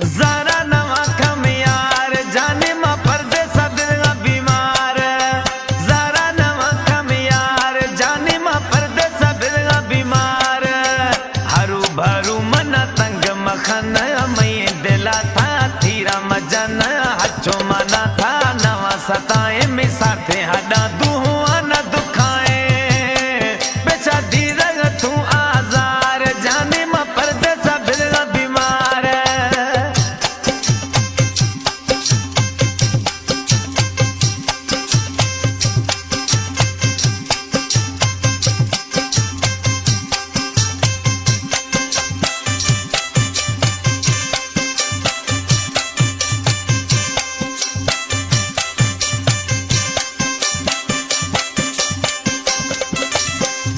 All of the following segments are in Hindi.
ज़रा नवा कम यार जाने मा परदेसा दिल बीमार। ज़रा नवा कम यार जाने मा परदेसा दिल बीमार। हरू भरू मन तंग मखन मई दिला था थीरा मजन हचो मना था नवा सताए में साथे हडा दुआ न दुखाए बेचा धीरज तू आजार जाने मा परदेसा दिल बीमार।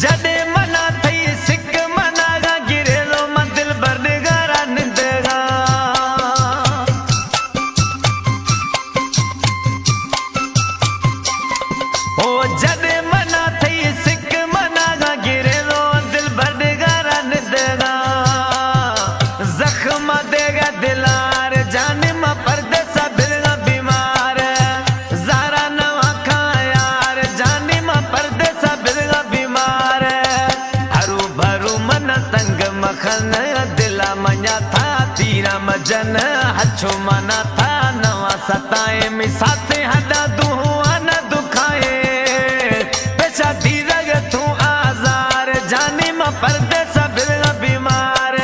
जडे मना थई सिक मनागा गिरेलो मंदिल बरगारा निंदेगा। ओ जडे मना थई सिक मनागा गिरेलो दिल बरगारा निंदेगा। जख्म देगा दिलार जाने मा परदेसा दिल बीमार। ज़रा नवा खा यार जाने मा परदेसा दिल बीमार। हरू भरू मन तंग मखन दिला मञा था तीरा मजन हछो मना था नवा सताए में साथे हडा दुआ न दुखाए बेचा धीरज तू आजार जाने मा परदेसा दिल बीमार।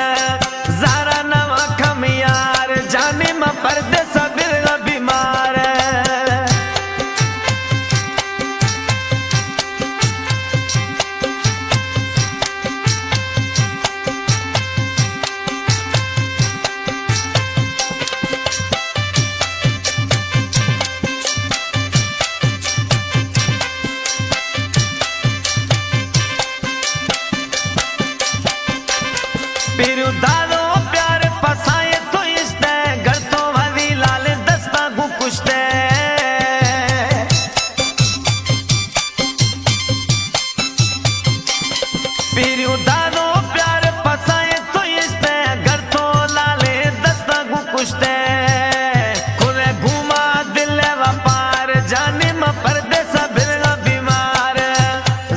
ज़रा नवा कम यार जाने मा परदेसा दिल बीमार। पिरु दादो प्यार पसाए तो इसते घर तो भली लाल दस्ता गु कुश्ते। पिरु दादो प्यार पसाए तो इसते घर तो लाले दस्ता गु कुश्ते। खुले घुमा दिल वपार जाने मा परदेसा दिल बीमार।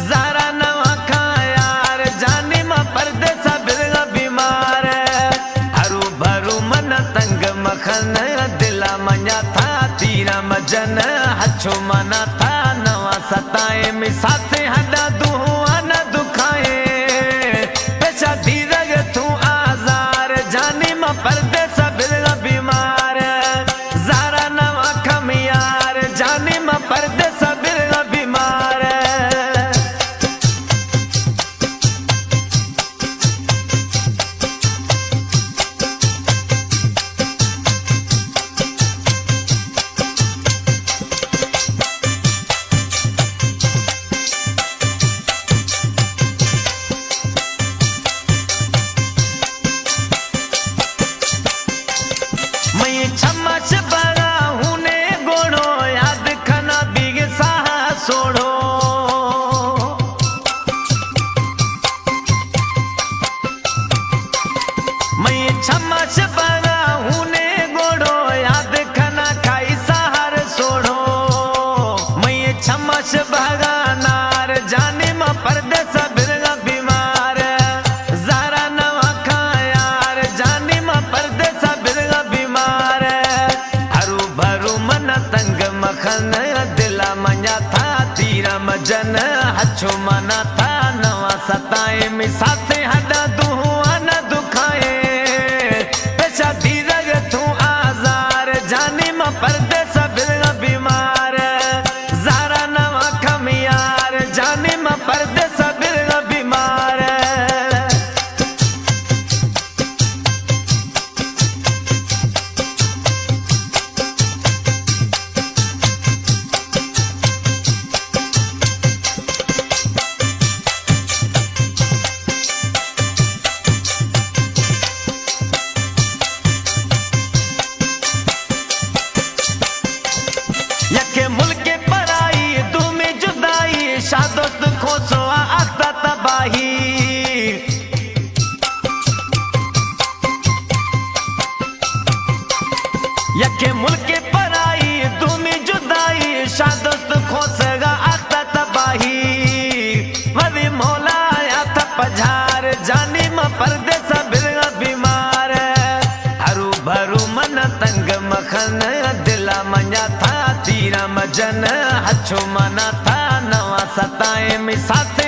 ज़रा नवा खा यार जाने मा परदेसा दिल बीमार। हरू भरू मन तंग मखन दिला मञा था तीरा मजन हछो मना था नवा सताए में साथे हडा दुआ न दुखाए बेचा धीरज तू आजार जाने मा परदेसा दिल बीमार। ज़रा नवा कम यार जाने मा परदेसा दिल बीमार। मैं छमच बड़ा हूने गोड़ो याद खना बिग साहा सोड़ो। मैं छमच बड़ा हूने गोड़ो याद खना खाई सहार सोड़ो। मैं छमच भगा नार जाने मा परदेसा दिल बीमार। ज़रा नवा खा यार जाने मा परदेसा दिल बीमार। हरू भरू मन तंग मखन दिला मञा था तीरा मजन हछो मना था नवा सताए में साथे हडा दुआ न दुखाए बेचा धीरज तू आजार जाने मा परदेसा दिल बीमार। ज़रा नवा कम यार जाने मा परदेसा दिल बीमार। यके मुल्क पराई दूमी जुदाई शादोस्त खोसगा आता तबाही वदी मौला आया था पझार जानी म परदेस बिरगा बीमार हरू भरू मन तंग मखन दिला मञा था तीरा मजन हछो मना था नवा सताए में साथ